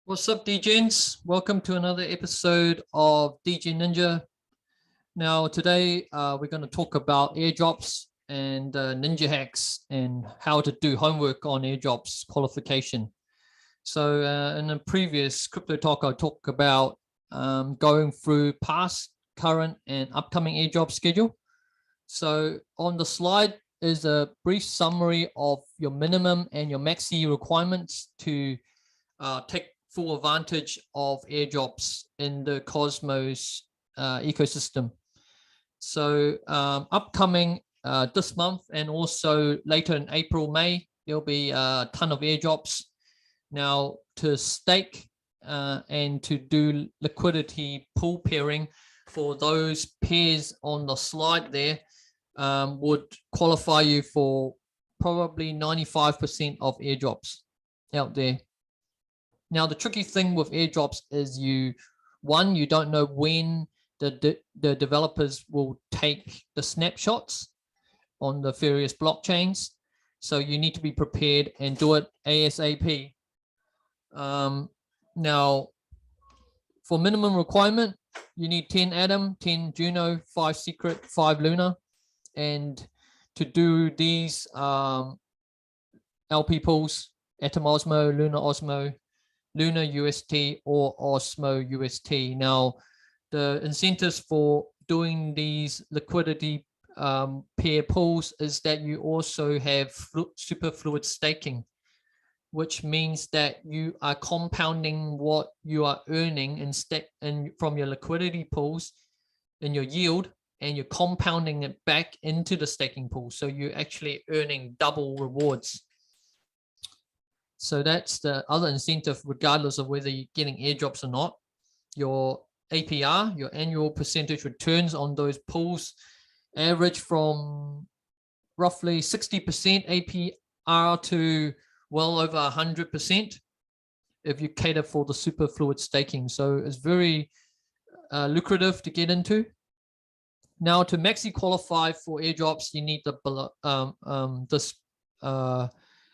What's up, DJs? Welcome to another episode of DJ Ninja. Now, today we're going to talk about airdrops and ninja hacks and how to do homework on airdrops qualification. So in the previous crypto talk, I talked about going through past, current, and upcoming airdrop schedule. So on the slide is a brief summary of your minimum and your maxi requirements to take full advantage of airdrops in the Cosmos ecosystem. So upcoming this month and also later in April, May, there'll be a ton of airdrops. Now to stake and to do liquidity pool pairing for those pairs on the slide there would qualify you for probably 95% of airdrops out there. Now, the tricky thing with airdrops is you don't know when the developers will take the snapshots on the various blockchains. So you need to be prepared and do it ASAP. Now, for minimum requirement, you need 10 Atom, 10 Juno, 5 Secret, 5 Luna. And to do these LP pools, Atom Osmo, Luna Osmo, Luna UST or Osmo UST. Now, the incentives for doing these liquidity pair pools is that you also have super fluid staking, which means that you are compounding what you are earning and from your liquidity pools in your yield, and you're compounding it back into the staking pool. So you're actually earning double rewards. So that's the other incentive, regardless of whether you're getting airdrops or not. Your APR, your annual percentage returns on those pools, average from roughly 60% APR to well over 100% if you cater for the super fluid staking. So it's very lucrative to get into. Now, to maxi qualify for airdrops, you need this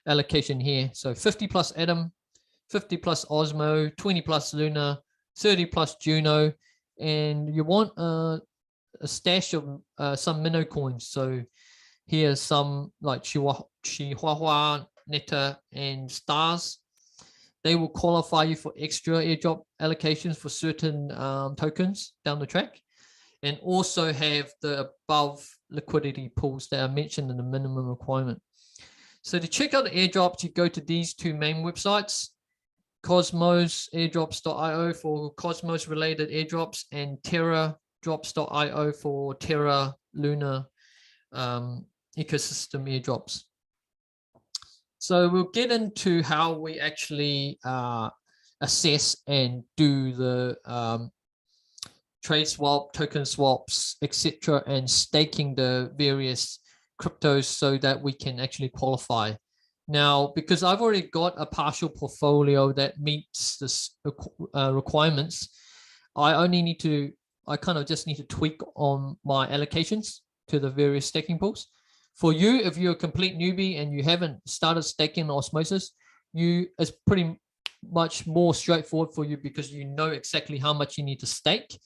allocation here. So 50 plus Atom, 50 plus Osmo, 20 plus Luna, 30 plus Juno, and you want a stash of some minnow coins. So here's some like Chihuahua, Neta, and Stars. They will qualify you for extra airdrop allocations for certain tokens down the track, and also have the above liquidity pools that are mentioned in the minimum requirement. So to check out the airdrops, you go to these two main websites, Cosmos airdrops.io for Cosmos related airdrops and terradrops.io for Terra Luna ecosystem airdrops. So we'll get into how we actually assess and do the trade swap, token swaps, etc., and staking the various cryptos so that we can actually qualify. Now, because I've already got a partial portfolio that meets this requirements, I kind of just need to tweak on my allocations to the various staking pools. For you, if you're a complete newbie and you haven't started staking Osmosis, it's pretty much more straightforward for you because you know exactly how much you need to stake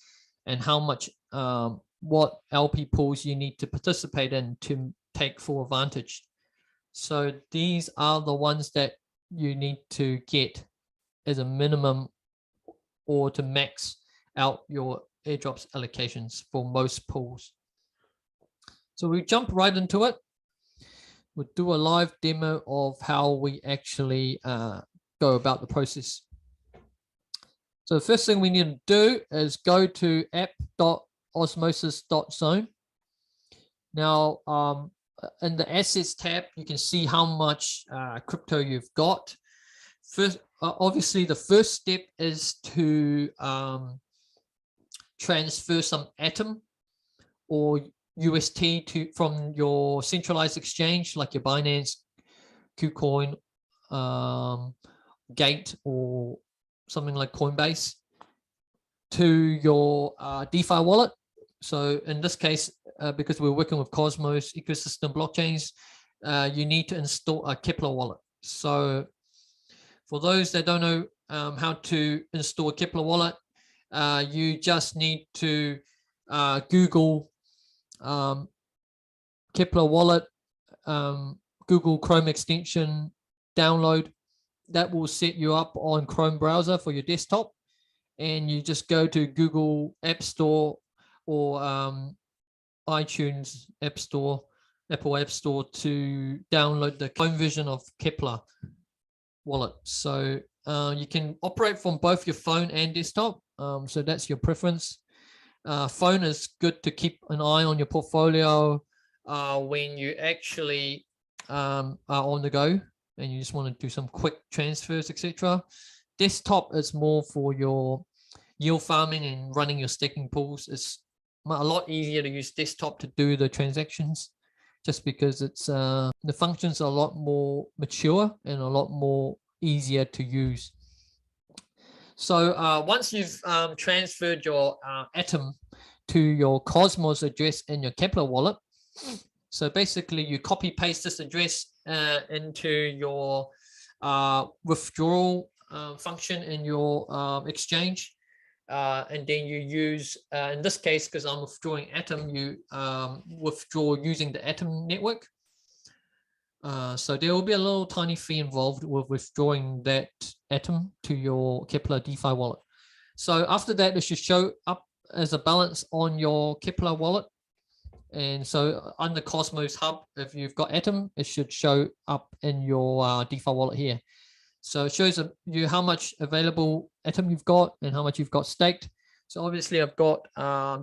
and how much what LP pools you need to participate in to take full advantage. So these are the ones that you need to get as a minimum or to max out your airdrops allocations for most pools. So we jump right into it. We'll do a live demo of how we actually go about the process. So the first thing we need to do is go to app.osmosis.zone. Now, in the assets tab, you can see how much crypto you've got. First, obviously, the first step is to transfer some Atom or UST from your centralized exchange, like your Binance, KuCoin, Gate, or something like Coinbase, to your DeFi wallet. So in this case, because we're working with Cosmos ecosystem blockchains, you need to install a Kepler wallet. So for those that don't know how to install a Kepler wallet, you just need to Google Kepler wallet, Google Chrome extension download. That will set you up on Chrome browser for your desktop, and you just go to Google App Store or iTunes App Store, Apple App Store, to download the Chrome version of Kepler wallet. So you can operate from both your phone and desktop. So that's your preference. Phone is good to keep an eye on your portfolio when you actually are on the go and you just want to do some quick transfers, etc. Desktop is more for your yield farming and running your staking pools. It's a lot easier to use desktop to do the transactions, just because it's the functions are a lot more mature and a lot more easier to use. So once you've transferred your Atom to your Cosmos address in your Kepler wallet, so basically you copy paste this address into your withdrawal function in your exchange, and then you use, in this case, because I'm withdrawing Atom, you withdraw using the Atom network. So there will be a little tiny fee involved with withdrawing that Atom to your Kepler DeFi wallet. So after that, it should show up as a balance on your Kepler wallet. And so on the Cosmos Hub, if you've got Atom, it should show up in your DeFi wallet here. So it shows you how much available Atom you've got and how much you've got staked. So obviously I've got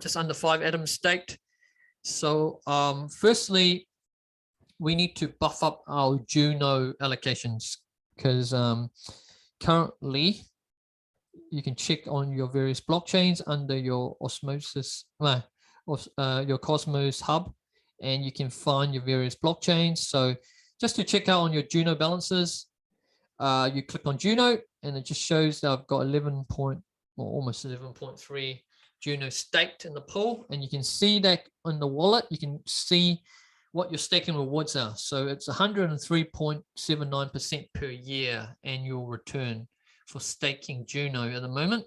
just under 5 Atoms staked. So firstly, we need to buff up our Juno allocations, because currently you can check on your various blockchains under your Osmosis, your Cosmos Hub, and you can find your various blockchains. So just to check out on your Juno balances, you click on Juno and it just shows that I've got 11 point, or almost 11.3 Juno staked in the pool, and you can see that on the wallet. You can see what your staking rewards are. So it's 103.79% per year annual return for staking Juno at the moment.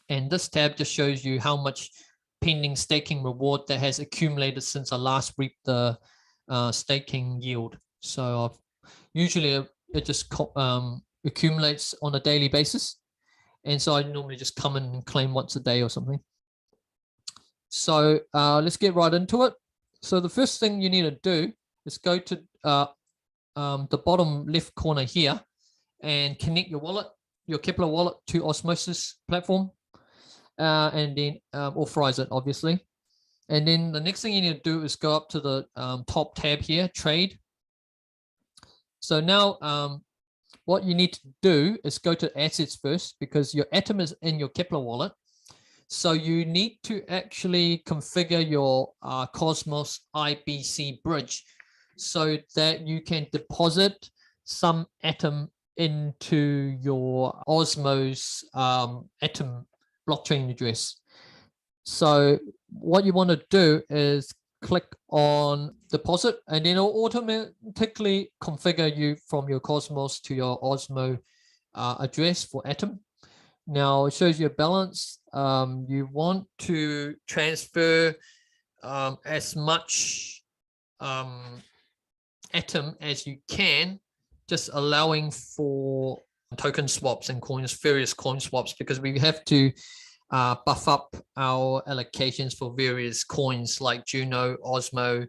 And this tab just shows you how much pending staking reward that has accumulated since I last reaped the staking yield. So usually it just accumulates on a daily basis. And so I normally just come in and claim once a day or something. So let's get right into it. So the first thing you need to do is go to the bottom left corner here and connect your wallet, your Kepler wallet, to Osmosis platform, and then authorize it, obviously. And then the next thing you need to do is go up to the top tab here, trade. So now what you need to do is go to assets first, because your Atom is in your Kepler wallet. So you need to actually configure your Cosmos IBC bridge so that you can deposit some Atom into your Osmos Atom blockchain address. So what you want to do is click on deposit, and then it'll automatically configure you from your Cosmos to your Osmo address for Atom. Now it shows you a balance. You want to transfer as much Atom as you can, just allowing for token swaps and various coin swaps, because we have to buff up our allocations for various coins like Juno, Osmo,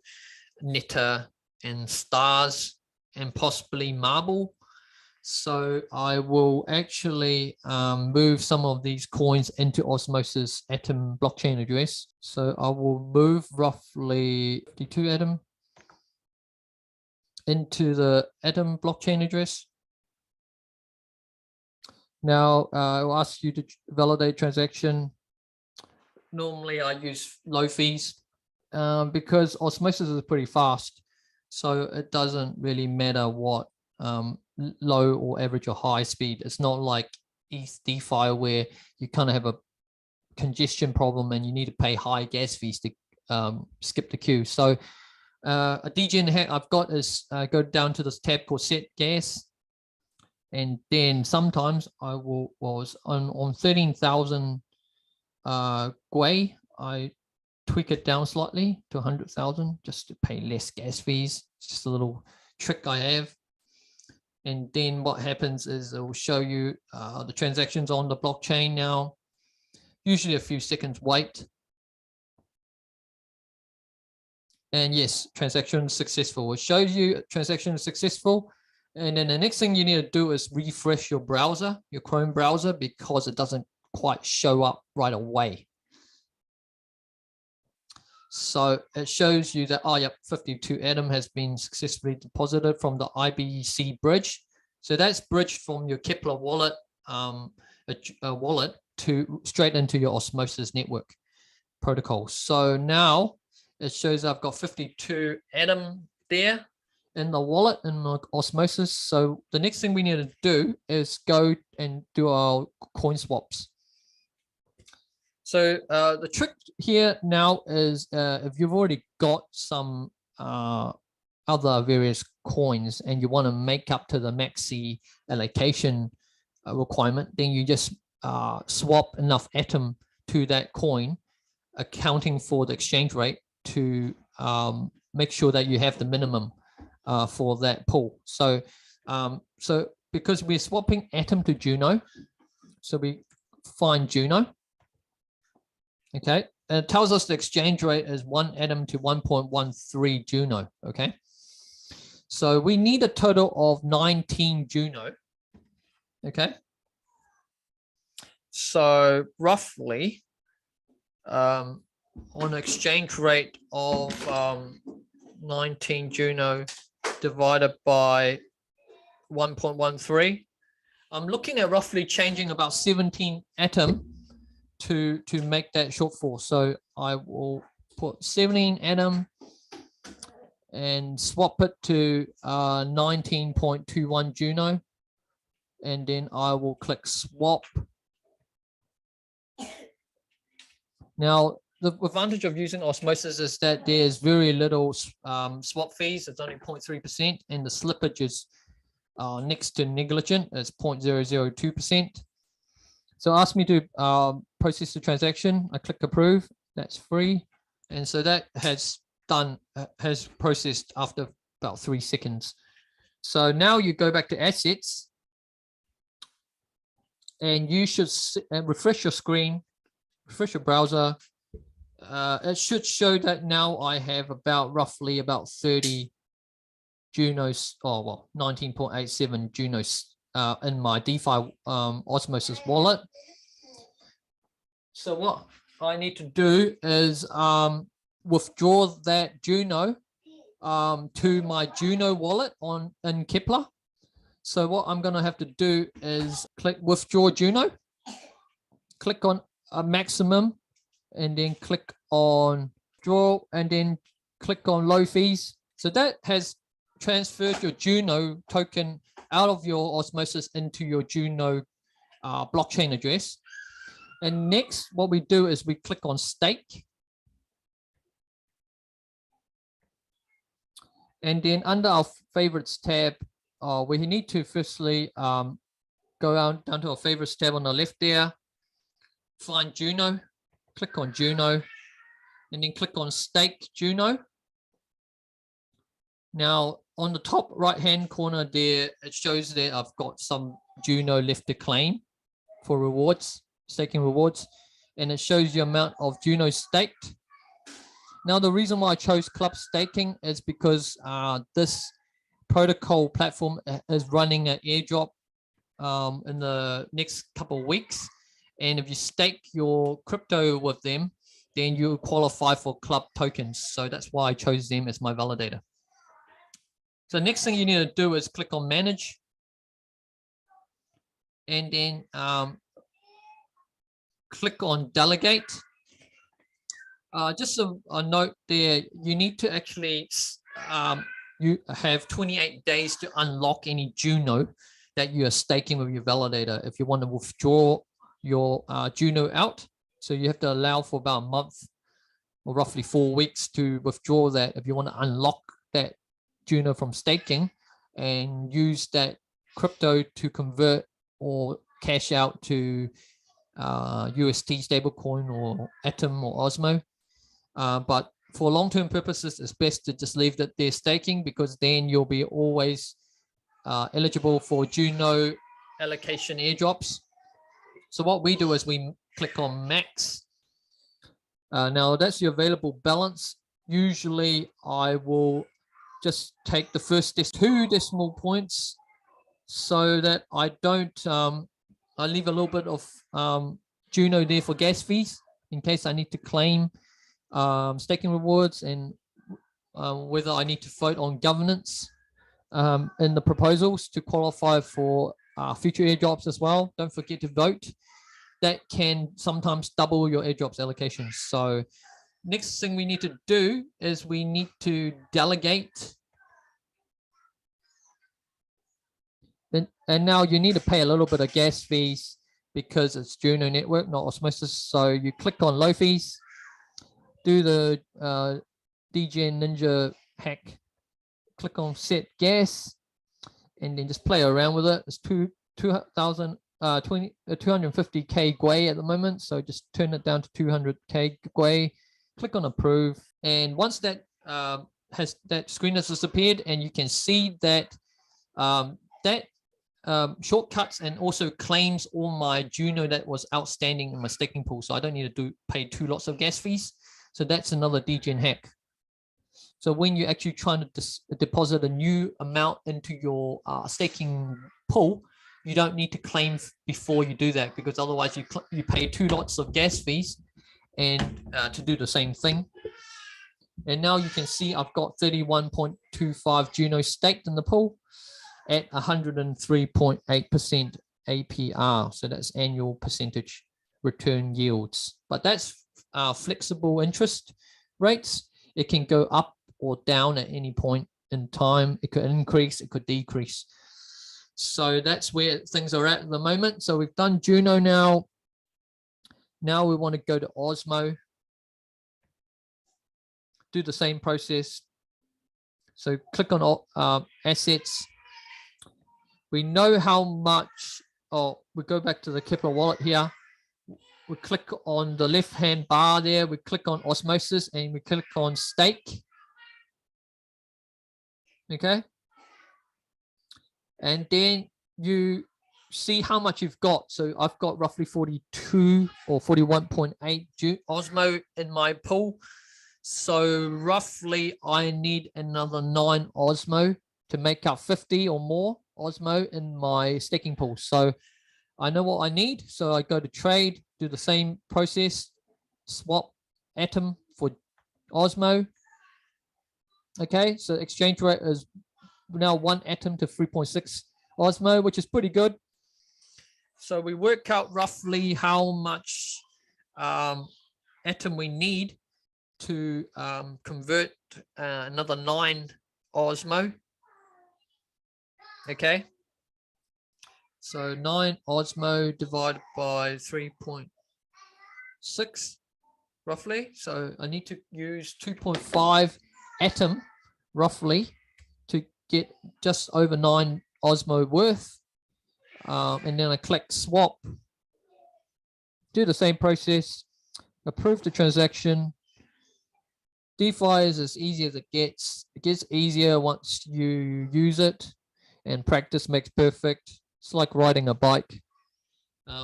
Netta, and Stars, and possibly Marble. So I will actually move some of these coins into Osmosis Atom blockchain address. So I will move roughly 52 Atom into the Atom blockchain address. Now I'll ask you to validate transaction. Normally I use low fees because Osmosis is pretty fast. So it doesn't really matter what low or average or high speed. It's not like DeFi where you kind of have a congestion problem and you need to pay high gas fees to skip the queue. So a degen hack I've got is go down to this tab called set gas. And then sometimes I was on 13,000 Gwei, I tweak it down slightly to 100,000 just to pay less gas fees. It's just a little trick I have. And then what happens is it will show you the transactions on the blockchain now. Usually a few seconds wait. And yes, transaction successful. It shows you transaction is successful. And then the next thing you need to do is refresh your browser, your Chrome browser, because it doesn't quite show up right away. So it shows you that, oh, yep, 52 Atom has been successfully deposited from the IBC bridge. So that's bridged from your Kepler wallet, wallet to straight into your Osmosis network protocol. So now it shows I've got 52 Atom there in the wallet in the Osmosis. So the next thing we need to do is go and do our coin swaps. So the trick here now is if you've already got some other various coins and you want to make up to the maxi allocation requirement, then you just swap enough Atom to that coin, accounting for the exchange rate to make sure that you have the minimum for that pool. So, so because we're swapping Atom to Juno, so we find Juno. Okay, and it tells us the exchange rate is 1 Atom to 1.13 Juno. Okay, so we need a total of 19 Juno. Okay, so roughly on an exchange rate of 19 Juno divided by 1.13, I'm looking at roughly changing about 17 Atom to make that shortfall. So I will put 17 Atom and swap it to 19.21 Juno, and then I will click swap. Now the advantage of using Osmosis is that there's very little swap fees. It's only 0.3%, and the slippage is next to negligent. It's 0.002%. So ask me to process the transaction. I click approve. That's free, and so that has processed after about 3 seconds. So now you go back to assets, and you should refresh your screen, refresh your browser. It should show that now I have roughly about 30 Junos, oh well, 19.87 Junos in my DeFi Osmosis wallet. So what I need to do is withdraw that Juno to my Juno wallet in Kepler. So what I'm going to have to do is click withdraw Juno, click on a maximum, and then click on draw, and then click on low fees. So that has transferred your Juno token out of your Osmosis into your Juno blockchain address. And next, what we do is we click on stake. And then under our favorites tab, we need to firstly go down to our favorites tab on the left there, find Juno, click on Juno, and then click on stake Juno. Now, on the top right-hand corner there, it shows that I've got some Juno left to claim for rewards, staking rewards, and it shows the amount of Juno staked. Now, the reason why I chose club staking is because this protocol platform is running an airdrop in the next couple of weeks. And if you stake your crypto with them, then you qualify for club tokens. So that's why I chose them as my validator. So next thing you need to do is click on manage, and then click on delegate. Just a note there, you need to actually you have 28 days to unlock any Juno that you are staking with your validator if you want to withdraw your Juno out. So you have to allow for about a month or roughly 4 weeks to withdraw that if you want to unlock that Juno from staking and use that crypto to convert or cash out to UST stablecoin or Atom or Osmo. But for long-term purposes, it's best to just leave that there staking, because then you'll be always eligible for Juno allocation airdrops. So what we do is we click on max. Now that's your available balance. Usually I will just take the first 2 decimal points so that I don't, I leave a little bit of Juno there for gas fees in case I need to claim staking rewards, and whether I need to vote on governance in the proposals to qualify for future airdrops as well. Don't forget to vote. That can sometimes double your airdrops allocations. So next thing we need to do is we need to delegate. And now you need to pay a little bit of gas fees because it's Juno network, not Osmosis. So you click on low fees, do the DGen Ninja hack, click on set gas, and then just play around with it. It's 250k gwei at the moment, so just turn it down to 200k gwei. Click on approve, and once that that screen has disappeared, and you can see that shortcuts and also claims all my Juno that was outstanding in my staking pool, so I don't need to pay 2 lots of gas fees. So that's another DGen hack. So when you're actually trying to deposit a new amount into your staking pool, you don't need to claim before you do that, because otherwise you pay 2 lots of gas fees and to do the same thing. And now you can see I've got 31.25 Juno staked in the pool at 103.8% APR. So that's annual percentage return yields. But that's flexible interest rates. It can go up or down at any point in time. It could increase, it could decrease. So that's where things are at the moment. So we've done Juno now. Now we want to go to Osmo. Do the same process. So click on assets. We know how much, we go back to the Kepler wallet here. We click on the left-hand bar there. We click on Osmosis and we click on stake. Okay. And then you see how much you've got. So I've got roughly 42 or 41.8 Osmo in my pool. So roughly I need another 9 Osmo to make up 50 or more Osmo in my staking pool. So I know what I need. So I go to trade, do the same process, swap Atom for Osmo. Okay, so exchange rate is now 1 Atom to 3.6 Osmo, which is pretty good. So we work out roughly how much Atom we need to convert another 9 Osmo. Okay, so 9 Osmo divided by 3.6 roughly. So I need to use 2.5 Atom roughly to get just over 9 Osmo worth. And then I click swap, do the same process, approve the transaction. DeFi is as easy as it gets. It gets easier once you use it, and practice makes perfect. It's like riding a bike.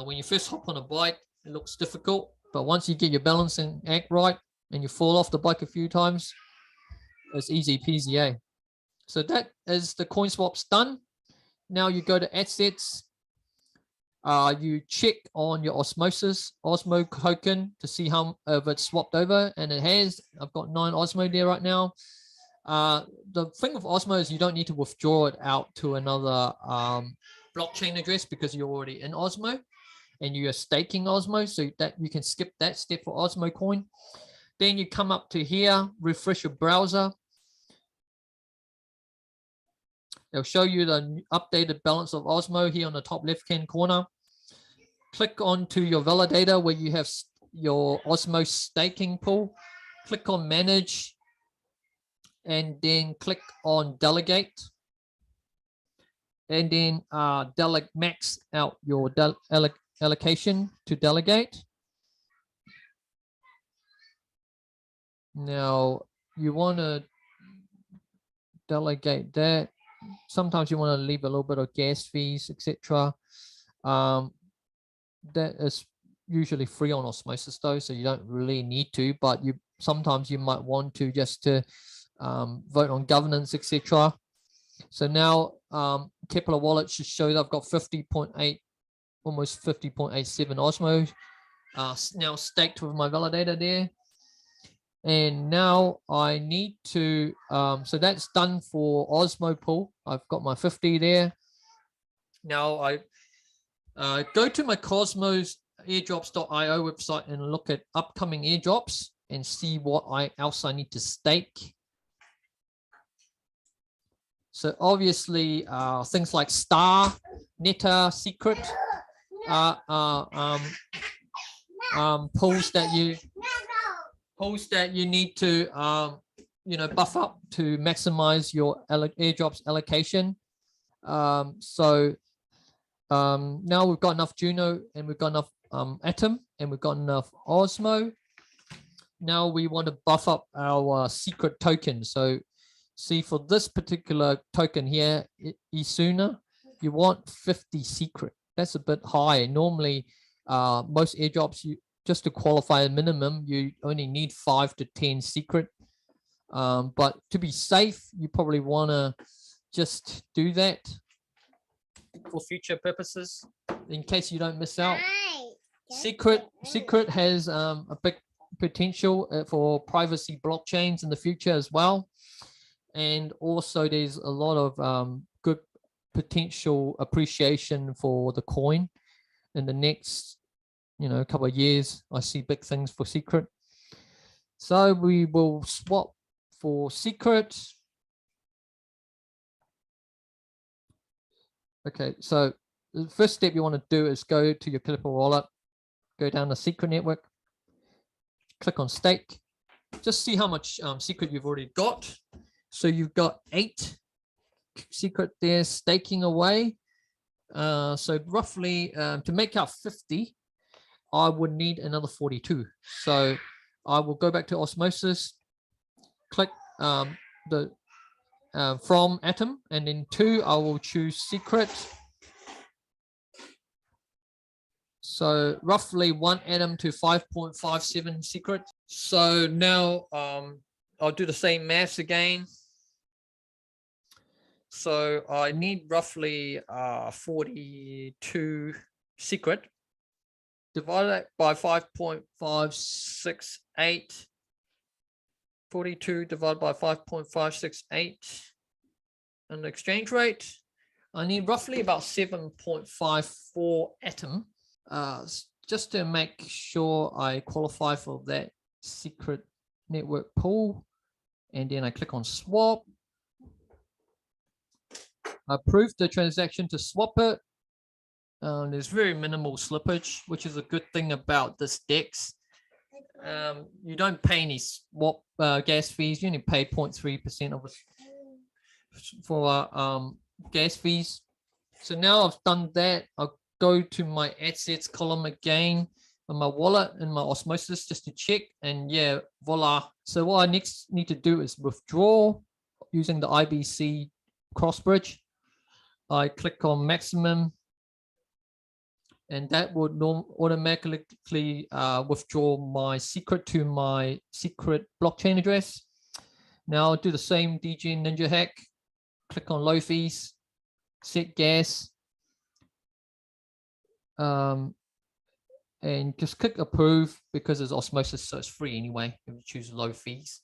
When you first hop on a bike, it looks difficult, but once you get your balancing act right and you fall off the bike a few times, it's easy peasy, eh? So that is the coin swaps done. Now you go to assets. You check on your Osmosis Osmo token to see how if it's swapped over, and it has. I've got 9 Osmo there right now. The thing with Osmo is you don't need to withdraw it out to another blockchain address because you're already in Osmo and you're staking Osmo, so that you can skip that step for Osmo coin. Then you come up to here, refresh your browser. It'll show you the updated balance of Osmo here on the top left-hand corner. Click onto your validator where you have your Osmo staking pool. Click on manage and then click on delegate. and then max out your allocation to delegate. Now you want to delegate that. Sometimes you want to leave a little bit of gas fees, etc. That is usually free on Osmosis though, so you don't really need to, but sometimes you might want to just to vote on governance, etc. So now Kepler wallet should show that I've got 50.8, almost 50.87 Osmo now staked with my validator there. And now I need to, so that's done for Osmo pool. I've got my 50 there. Now I go to my Cosmos airdrops.io website and look at upcoming airdrops and see what else I need to stake. So obviously things like Star, Netta, Secret, pools that you need to buff up to maximize your airdrops allocation. Now we've got enough Juno and we've got enough Atom and we've got enough Osmo. Now we want to buff up our secret token. So see, for this particular token here, Isuna, you want 50 secret. That's a bit high. Normally, most airdrops, just to qualify a minimum, you only need 5 to 10 secret. But to be safe, you probably want to just do that for future purposes in case you don't miss out. Secret has a big potential for privacy blockchains in the future as well. And also there's a lot of good potential appreciation for the coin in the next couple of years. I see big things for secret. So we will swap for secret. Okay, so the first step you want to do is go to your Clipper wallet, go down the secret network, click on stake, just see how much secret you've already got. So you've got 8 secret there staking away. So roughly to make out 50, I would need another 42. So I will go back to Osmosis, click from Atom, and then 2, I will choose secret. So roughly 1 atom to 5.57 secret. So now I'll do the same maths again. So I need roughly 42 secret. Divide that by 5.568. 42 divided by 5.568. And the exchange rate, I need roughly about 7.54 atom. Just to make sure I qualify for that secret network pool. And then I click on swap. I approve the transaction to swap it. There's very minimal slippage, which is a good thing about this DEX. You don't pay any swap gas fees. You only pay 0.3% of it for gas fees. So now I've done that. I'll go to my assets column again on my wallet and my Osmosis just to check, and yeah, voila. So what I next need to do is withdraw using the IBC cross bridge. I click on maximum, and that would automatically withdraw my secret to my secret blockchain address. Now I'll do the same DJ Ninja hack. Click on low fees, set gas, and just click approve because it's Osmosis, so it's free anyway if you choose low fees.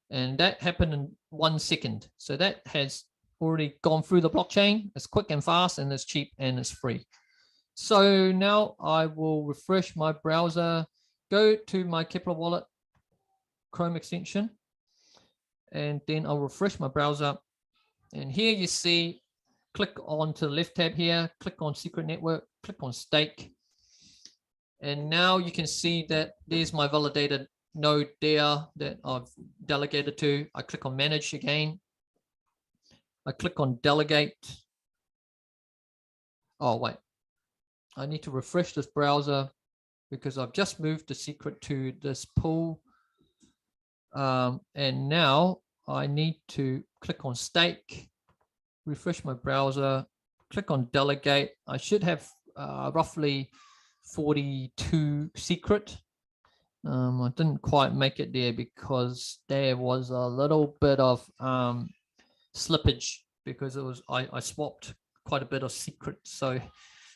And that happened in 1 second. So that has already gone through the blockchain. It's quick and fast, and it's cheap, and it's free. So now I will refresh my browser, go to my Kepler wallet Chrome extension, and then I'll refresh my browser. And here you see, click on to the left tab here, click on secret network, click on stake. And now you can see that there's my validated node there that I've delegated to. I click on manage again. I click on delegate. Oh, wait. I need to refresh this browser because I've just moved the secret to this pool. And now I need to click on stake, refresh my browser, click on delegate. I should have roughly 42 secret. I didn't quite make it there because there was a little bit of slippage because it was I swapped quite a bit of secret. So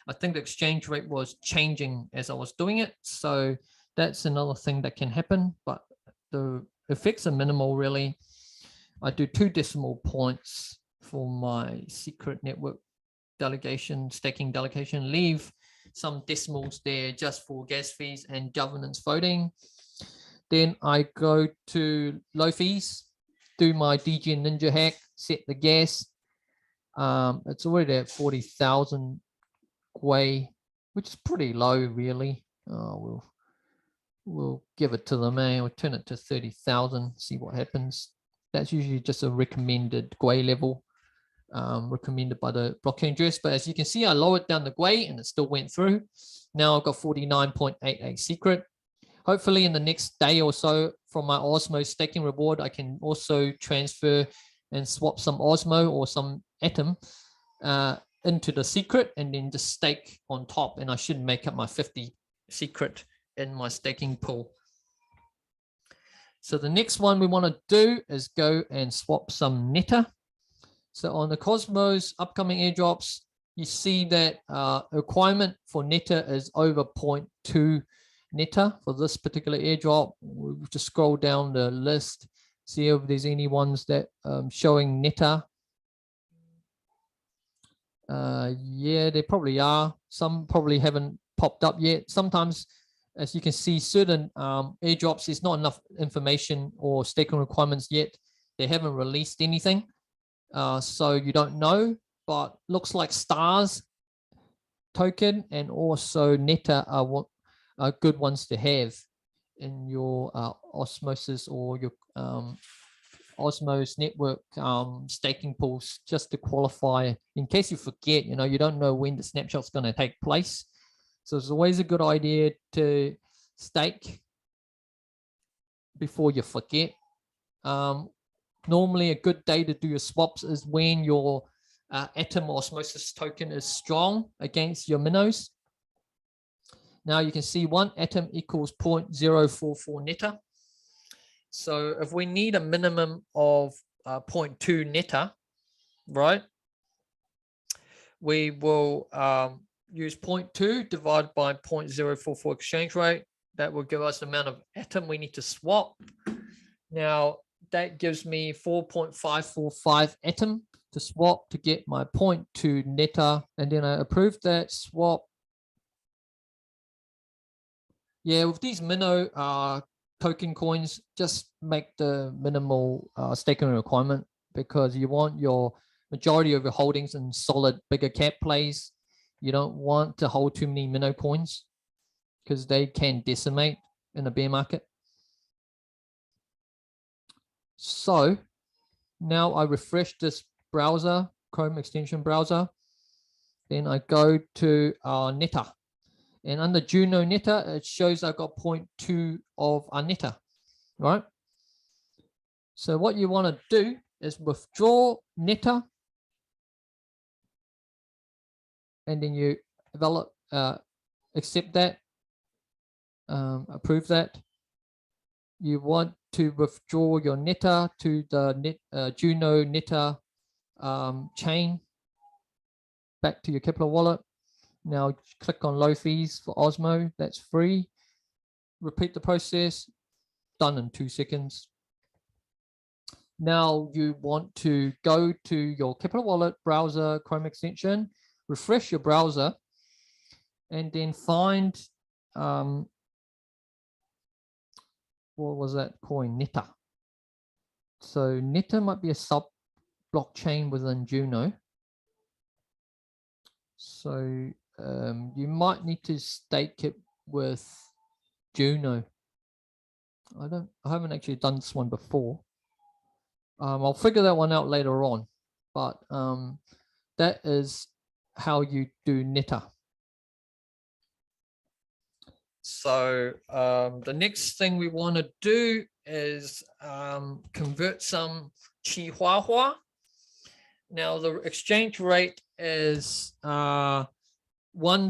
I think the exchange rate was changing as I was doing it. So that's another thing that can happen, but the effects are minimal really. I do 2 decimal points for my secret network delegation, staking delegation, leave some decimals there just for gas fees and governance voting. Then I go to low fees, do my DG Ninja hack, set the gas. It's already at 40,000 GUI, which is pretty low really. We'll give it to them, we'll turn it to 30,000, see what happens. That's usually just a recommended GUI level, recommended by the blockchain address. But as you can see, I lowered down the GUI and it still went through. Now I've got 49.88 secret. Hopefully in the next day or so from my Osmo staking reward, I can also transfer and swap some Osmo or some Atom into the secret and then just stake on top. And I should make up my 50 secret in my staking pool. So the next one we want to do is go and swap some Neta. So on the Cosmos upcoming airdrops, you see that requirement for Neta is over 0.2 Neta for this particular airdrop. We'll just scroll down the list, see if there's any ones that showing Neta. Yeah, there probably are. Some probably haven't popped up yet. Sometimes, as you can see, certain airdrops, there's not enough information or staking requirements yet. They haven't released anything. So you don't know, but looks like Stars token and also Neta are good ones to have in your Osmosis or your Osmos network staking pools, just to qualify in case you forget. You don't know when the snapshot's going to take place. So it's always a good idea to stake before you forget. Normally a good day to do your swaps is when your Atom Osmosis token is strong against your minnows. Now you can see 1 Atom equals 0.044 Neta. So if we need a minimum of 0.2 Neta, right, we will use 0.2 divided by 0.044 exchange rate. That will give us the amount of Atom we need to swap. Now that gives me 4.545 Atom to swap to get my 0.2 Neta, and then I approve that swap. Yeah, with these minnow token coins, just make the minimal staking requirement, because you want your majority of your holdings in solid bigger cap plays. You don't want to hold too many minnow coins because they can decimate in a bear market. So now I refresh this browser, Chrome extension browser. Then I go to Neta. And under Juno Neta, it shows I've got 0.2 of Neta, right? So what you want to do is withdraw Neta, and then you develop, accept that, approve that. You want to withdraw your Neta to the Juno Neta chain back to your Kepler wallet. Now click on low fees for Osmo, that's free. Repeat the process, done in 2 seconds. Now you want to go to your Kepler wallet browser Chrome extension, refresh your browser, and then find, what was that coin? Neta. So Neta might be a sub blockchain within Juno. So you might need to stake it with Juno. I haven't actually done this one before. I'll figure that one out later on, but that is how you do Neta. So the next thing we want to do is convert some Chihuahua. Now the exchange rate is 1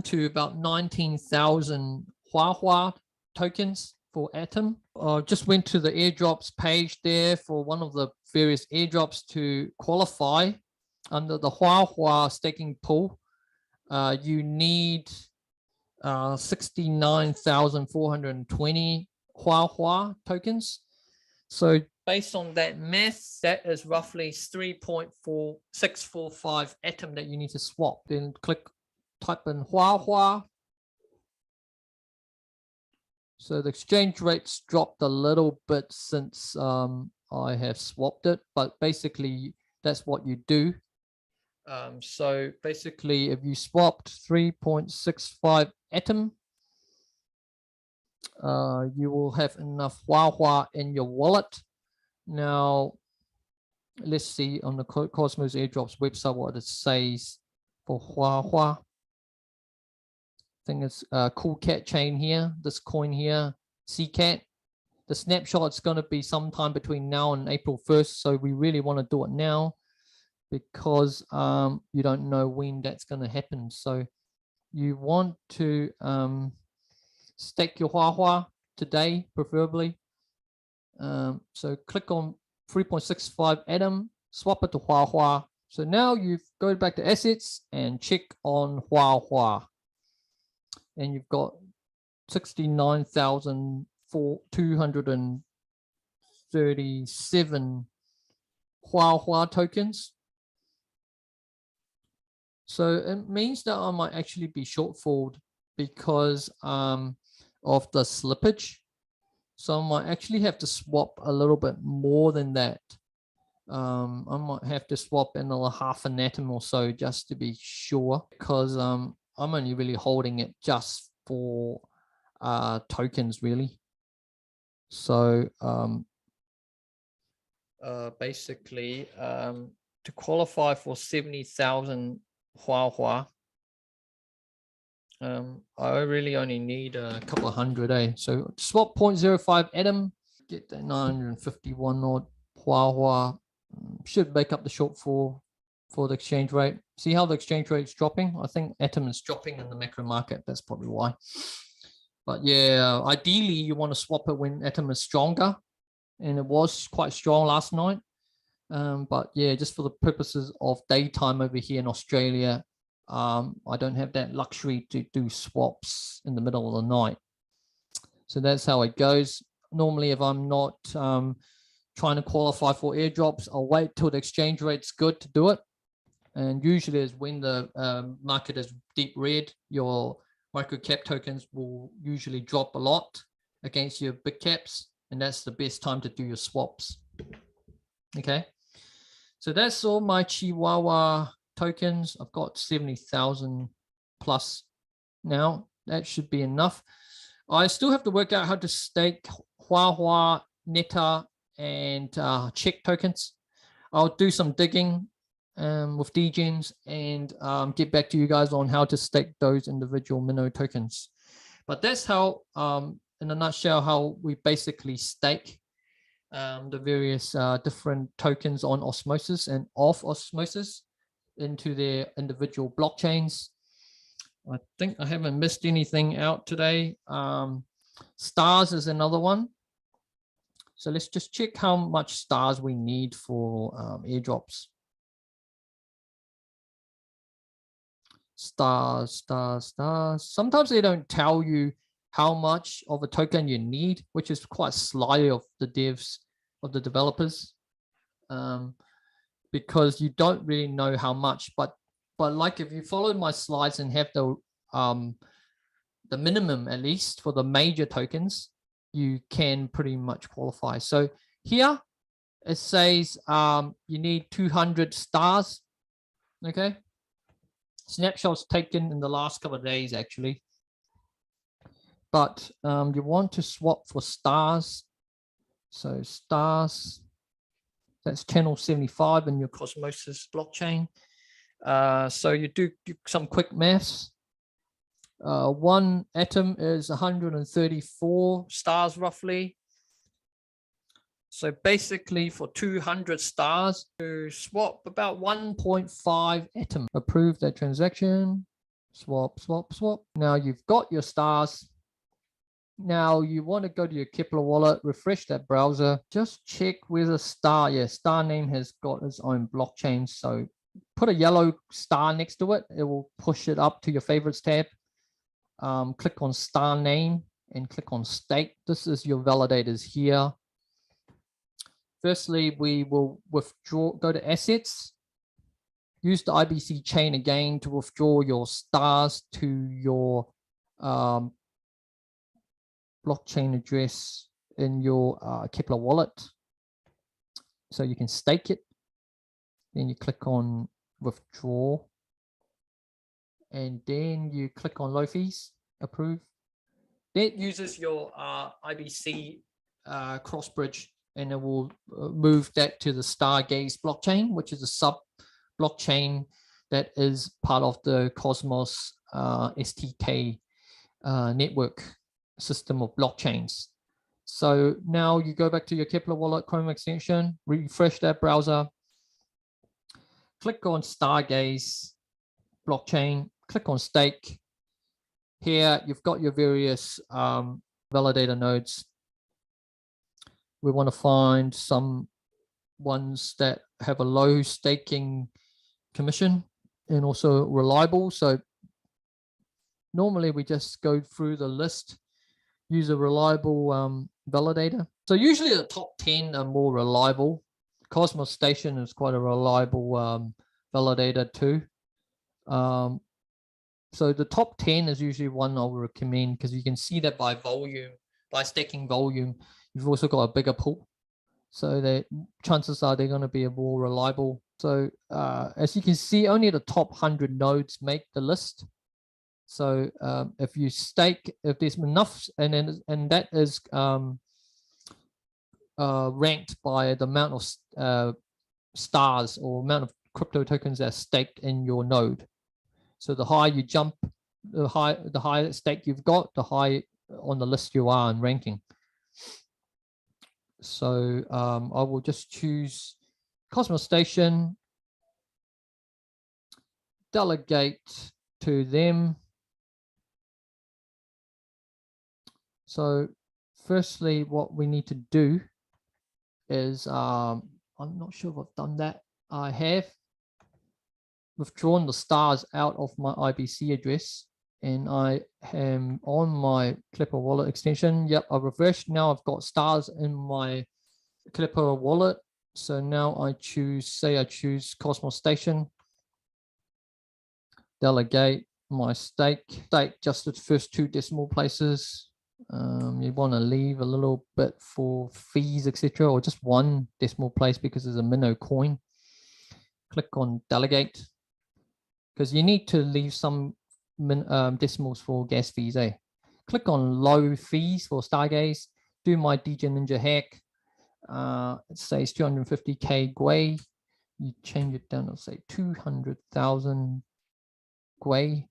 to about 19,000 Huahua tokens for Atom. Just went to the airdrops page there for one of the various airdrops to qualify under the Huahua staking pool. You need 69,420 Huahua tokens. So based on that math, that is roughly 3.4645 Atom that you need to swap. Then type in Huahua. So the exchange rate's dropped a little bit since I have swapped it, but basically that's what you do. So basically if you swapped 3.65 Atom, you will have enough Huahua in your wallet. Now, let's see on the Cosmos Airdrops website what it says for Huahua. I think it's Cool Cat chain here, this coin here, CCAT. The snapshot's going to be sometime between now and April 1st. So we really want to do it now because you don't know when that's going to happen. So you want to stake your Huahua today, preferably. So click on 3.65 Atom, swap it to Huahua. So now you go back to assets and check on Huahua. And you've got 69,237 Huahua tokens. So it means that I might actually be shortfalled because of the slippage. So I might actually have to swap a little bit more than that. I might have to swap another half an Atom or so just to be sure, because I'm only really holding it just for tokens really. So basically to qualify for 70,000 Huahua, I really only need a couple of hundred, So swap 0.05 Atom, get that 951 odd Huahua, should make up the shortfall for the exchange rate. See how the exchange rate is dropping? I think Atom is dropping in the macro market. That's probably why. But yeah, ideally you want to swap it when Atom is stronger, and it was quite strong last night. But yeah, just for the purposes of daytime over here in Australia, I don't have that luxury to do swaps in the middle of the night. So that's how it goes. Normally, if I'm not trying to qualify for airdrops, I'll wait till the exchange rate's good to do it. And usually is when the market is deep red, your micro cap tokens will usually drop a lot against your big caps. And that's the best time to do your swaps. Okay. So that's all my Chihuahua tokens. I've got 70,000 plus now. That should be enough. I still have to work out how to stake Huahua, Neta, and check tokens. I'll do some digging with degens and get back to you guys on how to stake those individual minnow tokens. But that's how, in a nutshell, how we basically stake the various different tokens on Osmosis and off Osmosis into their individual blockchains. I think I haven't missed anything out today. Stars is another one. So let's just check how much stars we need for airdrops. Stars. Sometimes they don't tell you how much of a token you need, which is quite sly of the devs, of the developers, because you don't really know how much. But like if you followed my slides and have the minimum, at least for the major tokens, you can pretty much qualify. So here it says you need 200 stars. Okay. Snapshots taken in the last couple of days, actually. But you want to swap for stars. So stars, that's channel 75 in your Cosmosis blockchain. So you do some quick maths. One atom is 134 stars roughly. So basically for 200 stars, to swap about 1.5 atom. Approve that transaction. Swap, swap, swap. Now you've got your stars. Now you want to go to your Kepler wallet, refresh that browser, just check whether star, star name has got its own blockchain. So put a yellow star next to it. It will push it up to your favorites tab. Click on star name and click on stake. This is your validators here. Firstly, we will withdraw, go to assets, use the IBC chain again to withdraw your stars to your blockchain address in your Kepler wallet. So you can stake it. Then you click on withdraw. And then you click on low fees, approve. That uses your IBC cross bridge, and it will move that to the Stargaze blockchain, which is a sub blockchain that is part of the Cosmos STK network system of blockchains. So now you go back to your Kepler wallet Chrome extension, refresh that browser, click on Stargaze blockchain, click on stake. Here you've got your various validator nodes. We want to find some ones that have a low staking commission and also reliable. So normally we just go through the list, use a reliable validator. So usually the top 10 are more reliable. Cosmos Station is quite a reliable validator too. So the top 10 is usually one I would recommend, because you can see that by volume, by staking volume, you've also got a bigger pool. So that chances are they're going to be more reliable. So as you can see, only the top 100 nodes make the list. So if you stake, if there's enough, and that is ranked by the amount of stars or amount of crypto tokens that are staked in your node. So the higher you jump, the higher stake you've got, the higher on the list you are in ranking. So I will just choose Cosmos Station, delegate to them. So firstly, what we need to do is, I'm not sure if I've done that. I have withdrawn the stars out of my IBC address, and I am on my Kepler wallet extension. Yep, I've refreshed. Now I've got stars in my Kepler wallet. So now I choose, say I choose Cosmos Station, delegate my stake just the first 2 decimal places. You want to leave a little bit for fees, etc., or just 1 decimal place because there's a minnow coin. Click on delegate, because you need to leave some decimals for gas fees. Click on low fees for Stargaze. Do my DJ Ninja hack. It says 250k Gwei. You change it down to say 200,000 Gwei,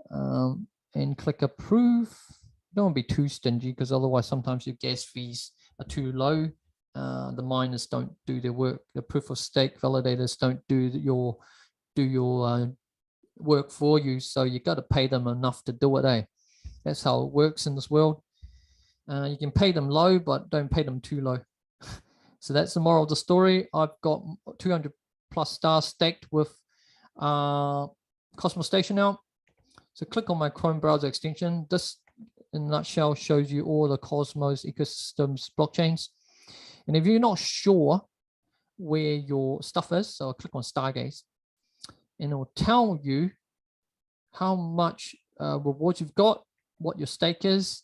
and click approve. Don't want to be too stingy, because otherwise sometimes your gas fees are too low. The miners don't do their work. The proof of stake validators don't do your work for you, so you got to pay them enough to do it. That's how it works in this world. You can pay them low, but don't pay them too low. So that's the moral of the story. I've got 200 plus stars staked with Cosmos Station now. So click on my Chrome browser extension. This, in a nutshell, shows you all the Cosmos ecosystems blockchains. And if you're not sure where your stuff is, so I'll click on Stargaze, and it will tell you how much rewards you've got, what your stake is,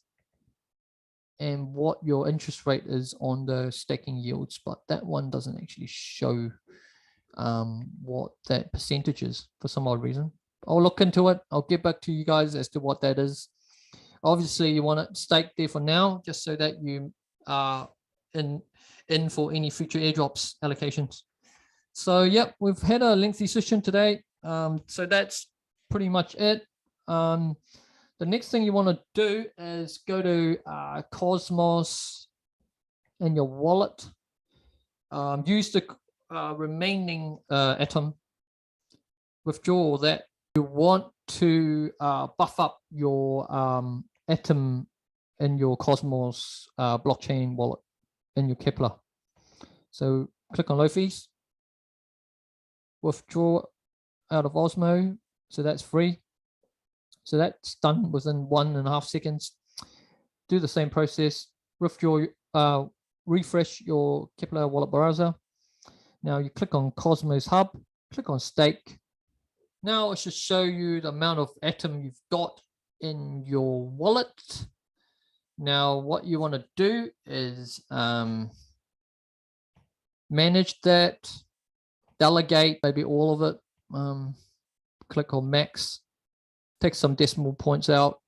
and what your interest rate is on the staking yields. But that one doesn't actually show what that percentage is for some odd reason. I'll look into it. I'll get back to you guys as to what that is. Obviously, you want it staked there for now, just so that you are in for any future airdrops allocations. So yep, we've had a lengthy session today. So that's pretty much it. The next thing you want to do is go to Cosmos in your wallet. Use the remaining Atom. Withdraw all that. You want to buff up your Atom in your Cosmos blockchain wallet in your Kepler. So click on low fees. Withdraw out of Osmo. So that's free. So that's done within 1.5 seconds. Do the same process. Withdraw, refresh your Kepler wallet browser. Now you click on Cosmos Hub, click on stake. Now it should show you the amount of Atom you've got in your wallet. Now what you want to do is manage that, delegate maybe all of it. Click on max. Take some decimal points out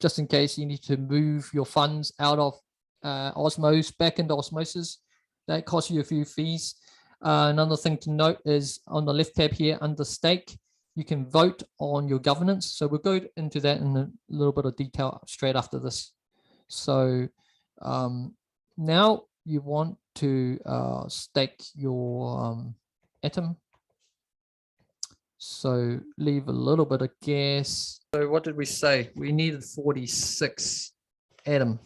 just in case you need to move your funds out of Osmos back into Osmosis. That costs you a few fees. Another thing to note is on the left tab here under stake, you can vote on your governance. So we'll go into that in a little bit of detail straight after this. So now you want to stake your Atom. So leave a little bit of gas. So what did we say? We needed 46 Atom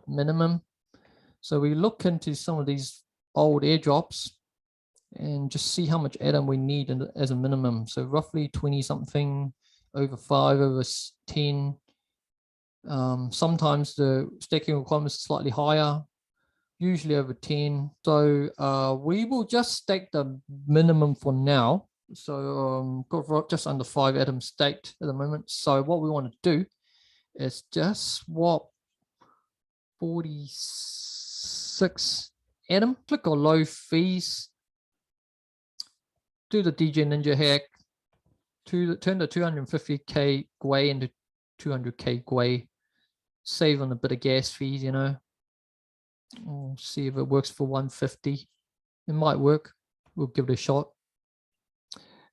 minimum. So we look into some of these old airdrops and just see how much Atom we need as a minimum. So roughly 20 something, over 5, over 10. Sometimes the staking requirements are slightly higher, usually over 10. So we will just stake the minimum for now. So got just under 5 atoms staked at the moment. So what we want to do is just swap 46 Atom. Click on low fees. Do the DJ Ninja hack. Turn the 250k Gwei into 200k Gwei. Save on a bit of gas fees, you know. We'll see if it works for 150. It might work. We'll give it a shot.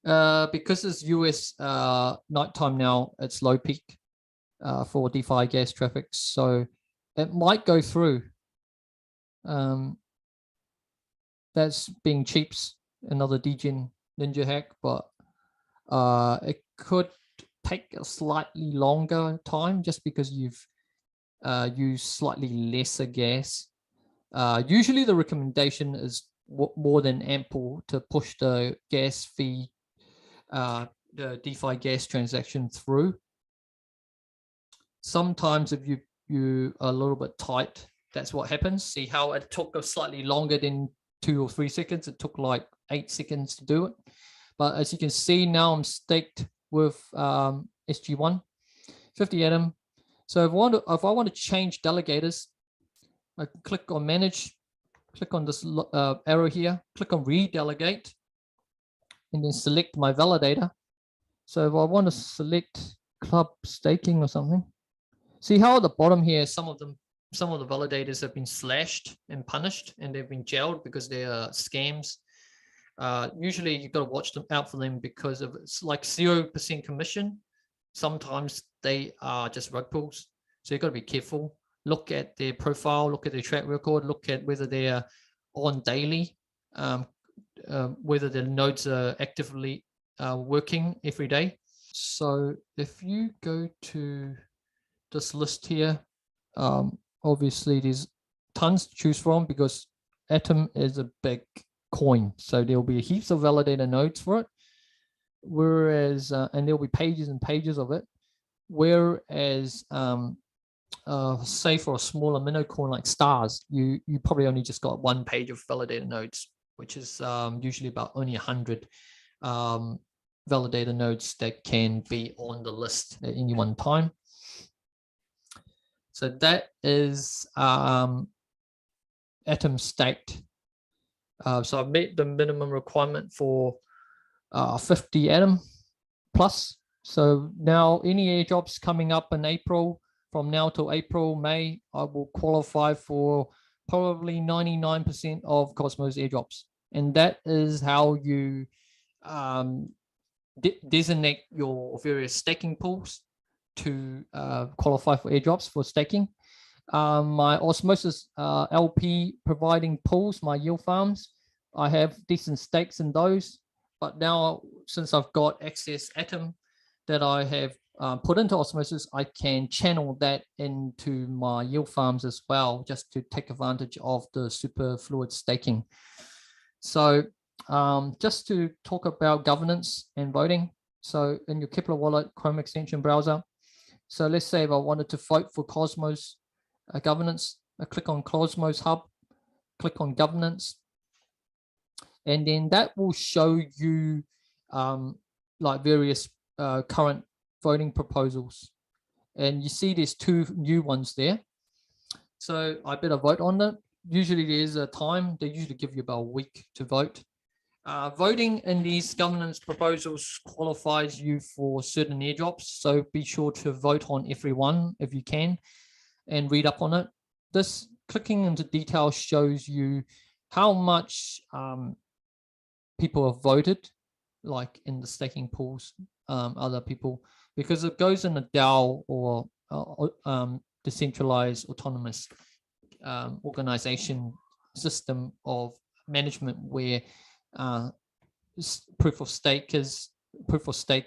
Because it's US nighttime now, it's low peak for DeFi gas traffic, so it might go through. That's being cheaps, another degen ninja hack, but it could take a slightly longer time just because you've used slightly lesser gas. Usually the recommendation is more than ample to push the gas fee, the DeFi gas transaction through. Sometimes if you are a little bit tight, that's what happens. See how it took a slightly longer than 2 or 3 seconds. It took like 8 seconds to do it. But as you can see now, I'm staked with SG1, 50 Atom. So if I want to change delegators, I can click on manage, click on this arrow here, click on redelegate, and then select my validator. So if I want to select club staking or something, see how at the bottom here, some of the validators have been slashed and punished, and they've been jailed because they are scams. Usually you've got to watch them out for them because of it's like 0% commission. Sometimes they are just rug pulls. So you've got to be careful. Look at their profile, look at their track record, look at whether they're on daily, whether the nodes are actively working every day. So if you go to this list here, obviously there's tons to choose from because Atom is a big coin. So there'll be heaps of validator nodes for it. Whereas, and there'll be pages and pages of it. Whereas, say for a smaller minnow coin like Stars, you probably only just got 1 page of validator nodes, which is usually about only 100 validator nodes that can be on the list at any one time. So that is Atom staked. So I've met the minimum requirement for 50 Atom plus. So now any airdrops coming up in April, from now till April, May, I will qualify for probably 99% of Cosmos airdrops. and that is how you designate your various staking pools to qualify for airdrops for staking. My Osmosis LP providing pools, my yield farms, I have decent stakes in those, but now since I've got excess Atom that I have put into Osmosis, I can channel that into my yield farms as well, just to take advantage of the super fluid staking. So just to talk about governance and voting. So in your Kepler wallet Chrome extension browser, so let's say if I wanted to vote for Cosmos governance, I click on Cosmos Hub, click on governance, and then that will show you like various current voting proposals. And you see there's 2 new ones there. So I better vote on that. Usually there's a time, they usually give you about a week to vote. Voting in these governance proposals qualifies you for certain airdrops. So be sure to vote on every one if you can and read up on it. This clicking into detail shows you how much people have voted, like in the staking pools, other people, because it goes in a DAO or decentralized autonomous organization system of management where proof of stake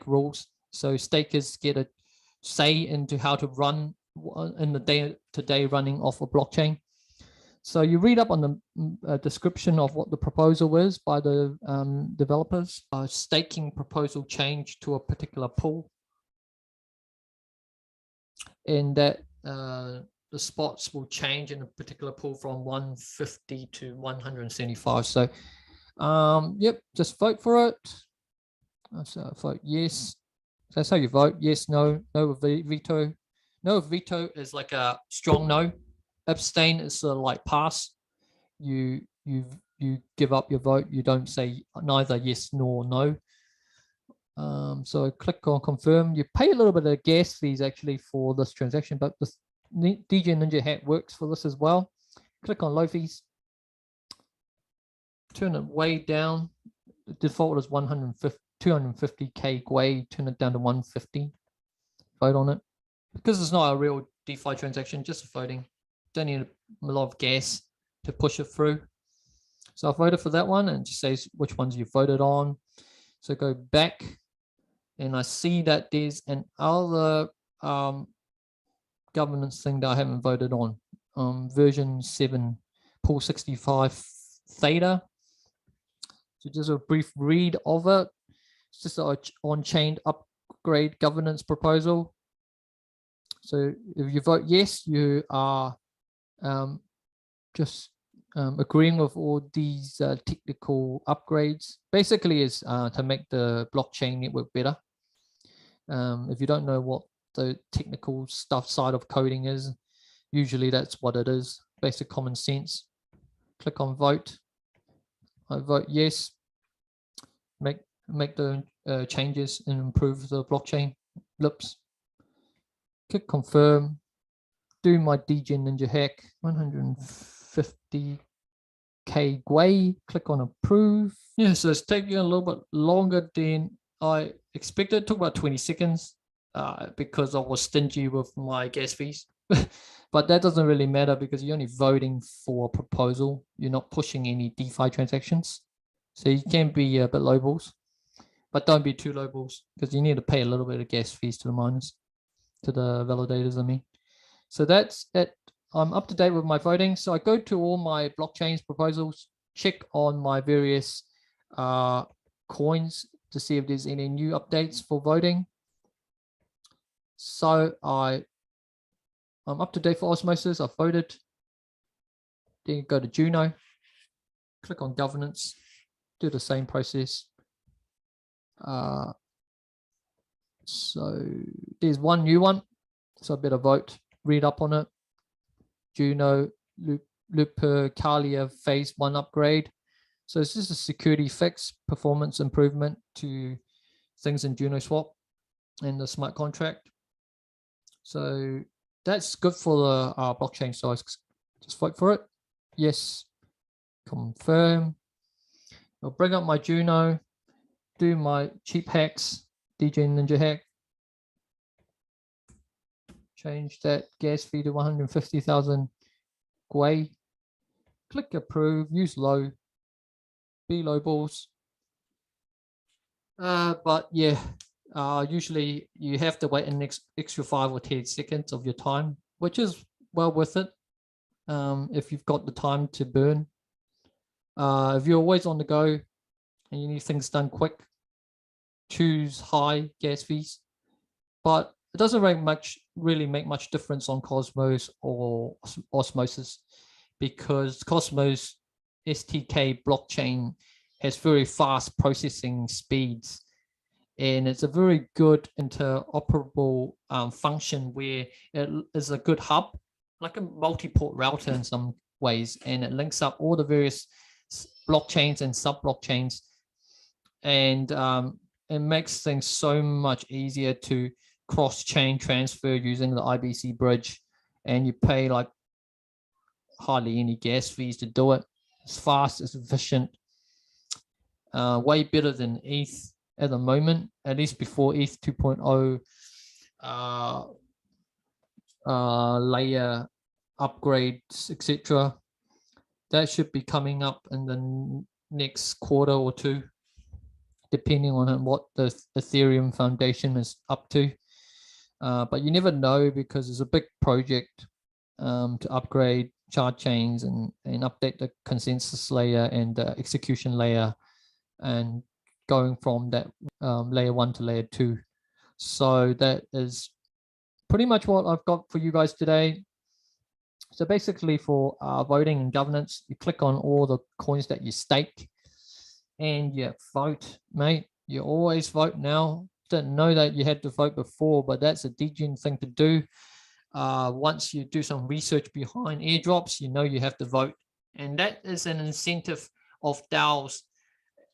rules. So stakers get a say into how to run in the day-to-day running of a blockchain. So you read up on the description of what the proposal is by the developers. Staking proposal change to a particular pool, and that the spots will change in a particular pool from 150 to 175. So yep, just vote for it. So vote yes. That's how you vote. Yes, no, no veto. No veto is like a strong no. Abstain is sort of like pass. You give up your vote. You don't say neither yes nor no. So click on confirm. You pay a little bit of gas fees actually for this transaction, but the DJ Ninja hat works for this as well. Click on low fees. Turn it way down. The default is 250k GUI. Turn it down to 150. Vote on it because it's not a real DeFi transaction, just voting. Don't need a lot of gas to push it through. So I voted for that one, and it just says which ones you voted on. So go back, and I see that there's an other governance thing that I haven't voted on. Version 7, pool 65 theta. So just a brief read of it. It's just an on-chain upgrade governance proposal. So if you vote yes, you are just agreeing with all these technical upgrades. Basically is to make the blockchain network better. If you don't know what the technical stuff side of coding is, usually that's what it is. Basic common sense. Click on vote. I vote yes. Make the changes and improve the blockchain. Lips. Click confirm. Do my DJ Ninja hack. 150k GUI. Click on approve. Yeah, so it's taking a little bit longer than I expected. It took about 20 seconds because I was stingy with my gas fees. But that doesn't really matter because you're only voting for a proposal. You're not pushing any DeFi transactions. So you can be a bit lowballs, but don't be too lowballs because you need to pay a little bit of gas fees to the miners, to the validators, I mean. So that's it. I'm up to date with my voting. So I go to all my blockchains proposals, check on my various coins to see if there's any new updates for voting. So I'm up to date for Osmosis. I've voted. Then you go to Juno, click on governance, do the same process. So there's one new one, so I better vote, read up on it. Juno Lupercalia phase 1 upgrade. So it's just a security fix, performance improvement to things in Juno Swap and the smart contract. So that's good for the blockchain. So I just vote for it. Yes, confirm. I'll bring up my Juno, do my cheap hacks, DJ Ninja hack, change that gas fee to 150,000 Gwei, click approve, use low, be low balls. But yeah, usually you have to wait an extra 5 or 10 seconds of your time, which is well worth it if you've got the time to burn. If you're always on the go and you need things done quick, choose high gas fees. But it doesn't really make much difference on Cosmos or Osmosis, because Cosmos STK blockchain has very fast processing speeds, and it's a very good interoperable function where it is a good hub, like a multi-port router in some ways, and it links up all the various blockchains and sub-blockchains, and it makes things so much easier to cross-chain transfer using the IBC bridge, and you pay like hardly any gas fees to do it. It's fast, it's efficient, way better than ETH at the moment, at least before ETH 2.0 layer upgrades, etc. That should be coming up in the next quarter or two, depending on what the Ethereum Foundation is up to. But you never know, because it's a big project to upgrade chart chains and update the consensus layer and the execution layer, and going from that layer 1 to layer 2. So that is pretty much what I've got for you guys today. So basically for voting and governance, you click on all the coins that you stake and you vote, mate. You always vote now. Didn't know that you had to vote before, but that's a DGen thing to do. Once you do some research behind airdrops, you know you have to vote. And that is an incentive of DAO's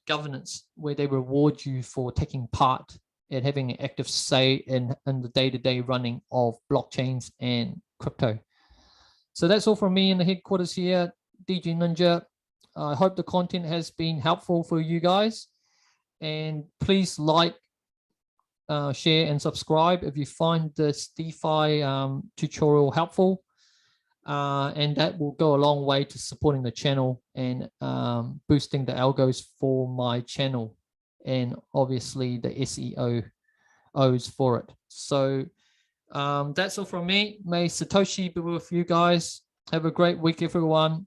governance, where they reward you for taking part and having an active say in the day-to-day running of blockchains and crypto. So that's all from me in the headquarters here, DJ Ninja. I hope the content has been helpful for you guys. And please like, share, and subscribe if you find this DeFi tutorial helpful. And that will go a long way to supporting the channel and boosting the algos for my channel, and obviously the SEOs for it. So that's all from me. May Satoshi be with you guys. Have a great week, everyone.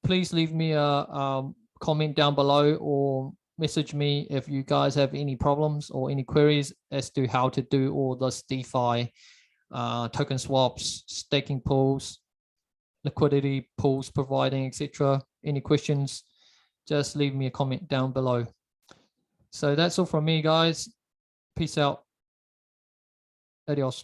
Please leave me a comment down below, or message me if you guys have any problems or any queries as to how to do all this DeFi, token swaps, staking pools, liquidity pools providing, etc. Any questions, just leave me a comment down below. So that's all from me, guys. Peace out. Adios.